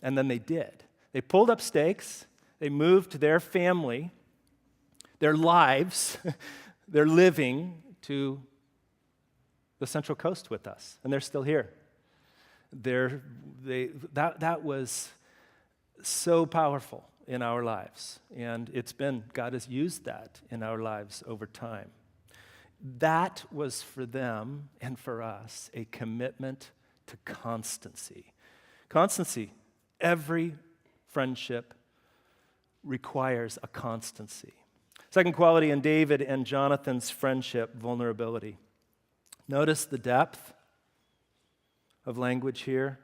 And then they did. They pulled up stakes. They moved their family, their lives, their living to the Central Coast with us. And they're still here. That was so powerful in our lives. And God has used that in our lives over time. That was for them and for us a commitment to constancy. Constancy. Every friendship requires a constancy. Second quality in David and Jonathan's friendship, vulnerability. Notice the depth of language here.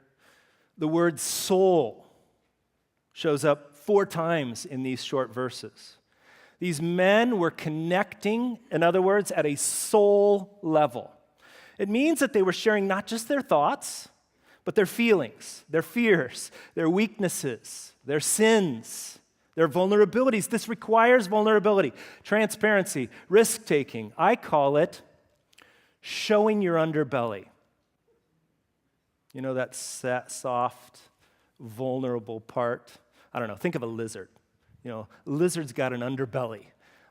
The word soul shows up 4 times in these short verses. These men were connecting, in other words, at a soul level. It means that they were sharing not just their thoughts, but their feelings, their fears, their weaknesses, their sins, their vulnerabilities. This requires vulnerability, transparency, risk-taking. I call it showing your underbelly. You know that soft, vulnerable part? I don't know, think of a lizard. You know, a lizard's got an underbelly.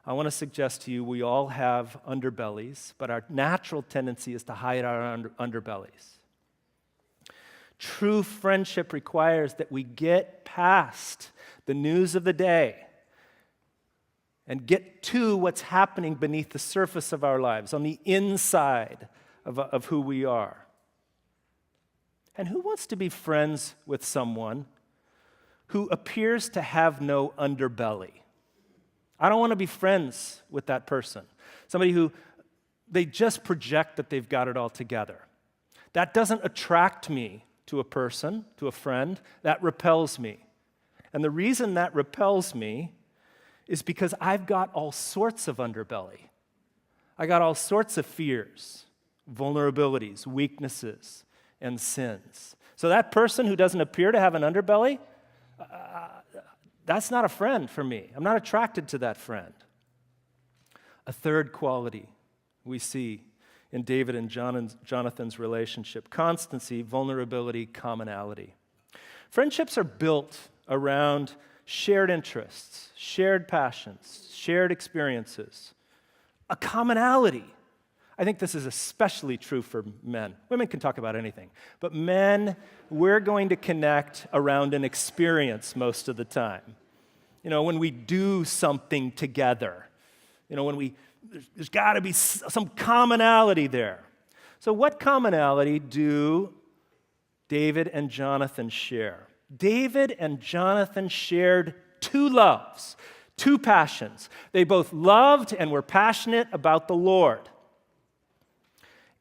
I want to suggest to you we all have underbellies, but our natural tendency is to hide our underbellies. True friendship requires that we get past the news of the day and get to what's happening beneath the surface of our lives, on the inside of who we are. And who wants to be friends with someone who appears to have no underbelly? I don't want to be friends with that person. Somebody who they just project that they've got it all together. That doesn't attract me to a person, to a friend. That repels me. And the reason that repels me is because I've got all sorts of underbelly. I got all sorts of fears, vulnerabilities, weaknesses, and sins. So that person who doesn't appear to have an underbelly, that's not a friend for me. I'm not attracted to that friend. A third quality we see in David and Jonathan's relationship: constancy, vulnerability, commonality. Friendships are built around shared interests, shared passions, shared experiences, a commonality. I think this is especially true for men. Women can talk about anything. But men, we're going to connect around an experience most of the time. You know, when we do something together. You know, there's got to be some commonality there. So what commonality do David and Jonathan share? David and Jonathan shared 2 loves, 2 passions. They both loved and were passionate about the Lord.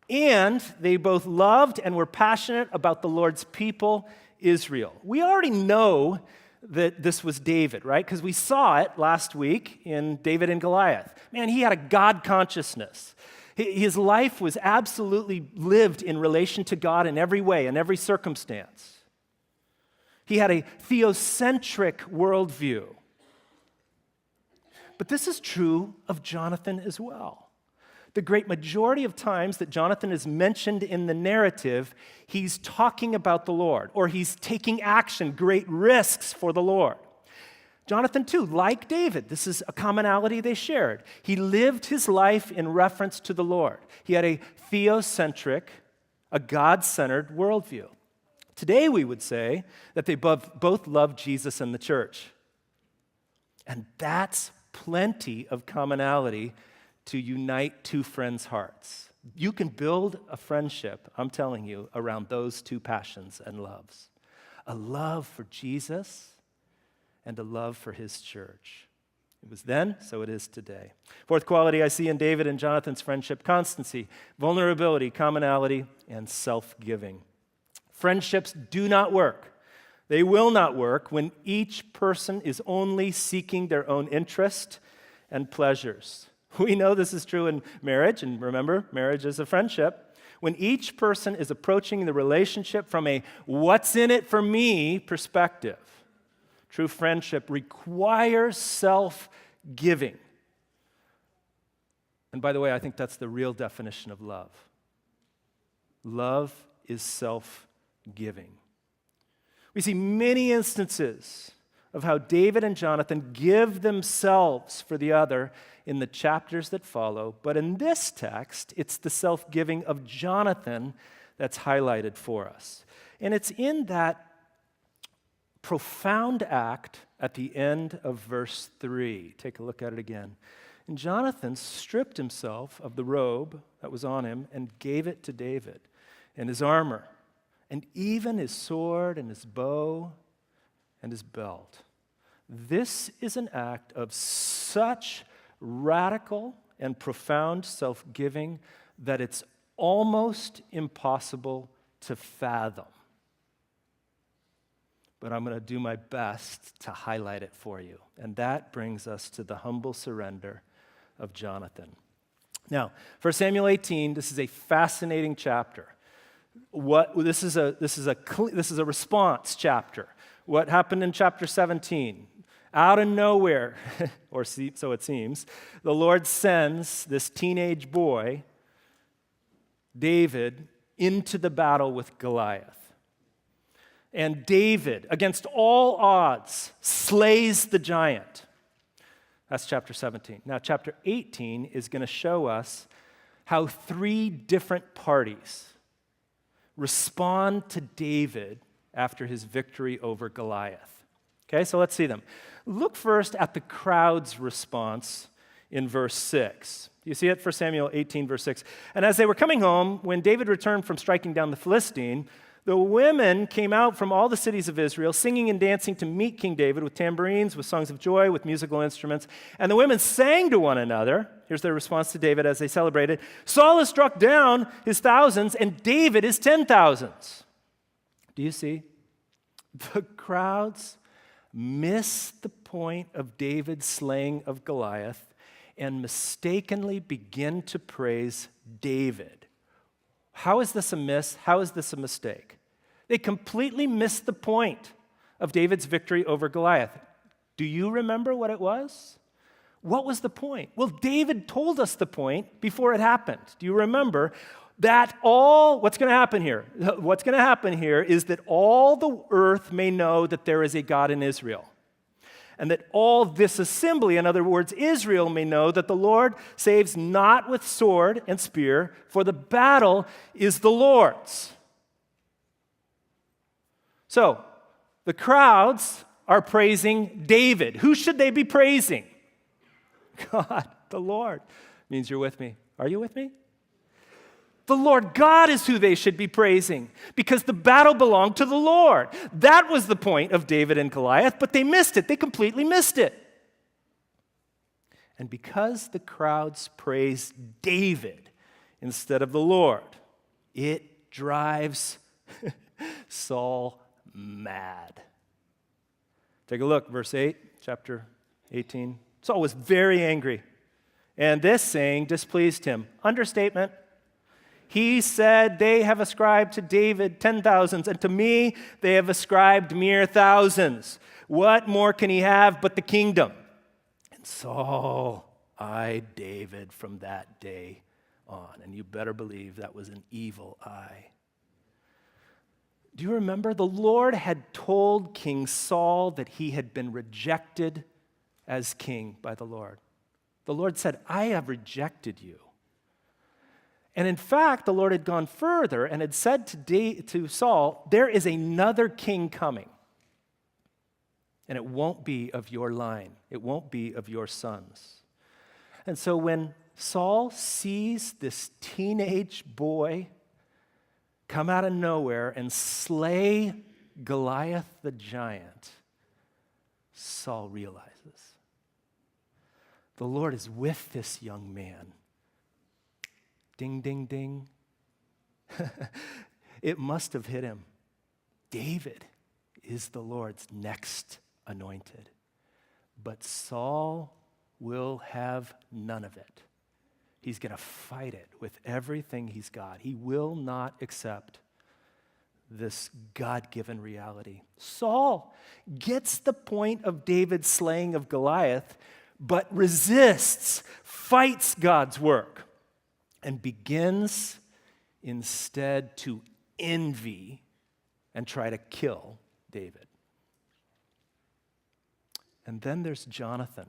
And they both loved and were passionate about the Lord's people, Israel. We already know that this was David, right? Because we saw it last week in David and Goliath. Man, he had a God consciousness. His life was absolutely lived in relation to God in every way, in every circumstance. He had a theocentric worldview. But this is true of Jonathan as well. The great majority of times that Jonathan is mentioned in the narrative, he's talking about the Lord, or he's taking action, great risks for the Lord. Jonathan, too, like David, this is a commonality they shared. He lived his life in reference to the Lord. He had a theocentric, a God-centered worldview. Today, we would say that they both loved Jesus and the church. And that's plenty of commonality to unite 2 friends' hearts. You can build a friendship, I'm telling you, around those 2 passions and loves. A love for Jesus and a love for his church. It was then, so it is today. 4th quality I see in David and Jonathan's friendship: constancy, vulnerability, commonality, and self-giving. Friendships do not work. They will not work when each person is only seeking their own interest and pleasures. We know this is true in marriage, and remember, marriage is a friendship. When each person is approaching the relationship from a what's in it for me perspective. True friendship requires self-giving. And by the way, I think that's the real definition of love. Love is self-giving. We see many instances of how David and Jonathan give themselves for the other in the chapters that follow. But in this text, it's the self-giving of Jonathan that's highlighted for us. And it's in that profound act at the end of verse 3. Take a look at it again. And Jonathan stripped himself of the robe that was on him and gave it to David, and his armor, and even his sword and his bow and his belt. This is an act of such radical and profound self-giving that it's almost impossible to fathom. But I'm going to do my best to highlight it for you. And that brings us to the humble surrender of Jonathan. Now, 1 Samuel 18, this is a fascinating chapter. This is a response chapter. What happened in chapter 17? Out of nowhere, or so it seems, the Lord sends this teenage boy, David, into the battle with Goliath. And David, against all odds, slays the giant. That's chapter 17. Now, chapter 18 is going to show us how 3 different parties respond to David after his victory over Goliath. Okay, so let's see them. Look first at the crowd's response in verse 6. You see it? 1 Samuel 18, verse 6. And as they were coming home, when David returned from striking down the Philistine, the women came out from all the cities of Israel, singing and dancing to meet King David with tambourines, with songs of joy, with musical instruments. And the women sang to one another. Here's their response to David as they celebrated. Saul has struck down his thousands, and David his 10,000s. Do you see? The crowds miss the point of David's slaying of Goliath and mistakenly begin to praise David. How is this a miss? How is this a mistake? They completely missed the point of David's victory over Goliath. Do you remember what it was? What was the point? Well, David told us the point before it happened. Do you remember that what's going to happen here? What's going to happen here is that all the earth may know that there is a God in Israel. And that all this assembly, in other words, Israel, may know that the Lord saves not with sword and spear, for the battle is the Lord's. So, the crowds are praising David. Who should they be praising? God, the Lord. Means you're with me. Are you with me? The Lord God is who they should be praising because the battle belonged to the Lord. That was the point of David and Goliath, but they missed it. They completely missed it. And because the crowds praised David instead of the Lord, it drives Saul mad. Take a look, verse 8, chapter 18. Saul was very angry, and this saying displeased him. Understatement. He said, they have ascribed to David 10,000s, and to me they have ascribed mere thousands. What more can he have but the kingdom? And Saul eyed David from that day on, and you better believe that was an evil eye. Do you remember? The Lord had told King Saul that he had been rejected as king by the Lord. The Lord said, I have rejected you. And in fact, the Lord had gone further and had said to Saul, there is another king coming. And it won't be of your line. It won't be of your sons. And so when Saul sees this teenage boy come out of nowhere and slay Goliath the giant, Saul realizes the Lord is with this young man. Ding, ding, ding. It must have hit him. David is the Lord's next anointed. But Saul will have none of it. He's going to fight it with everything he's got. He will not accept this God-given reality. Saul gets the point of David's slaying of Goliath, but resists, fights God's work, and begins instead to envy and try to kill David. And then there's Jonathan.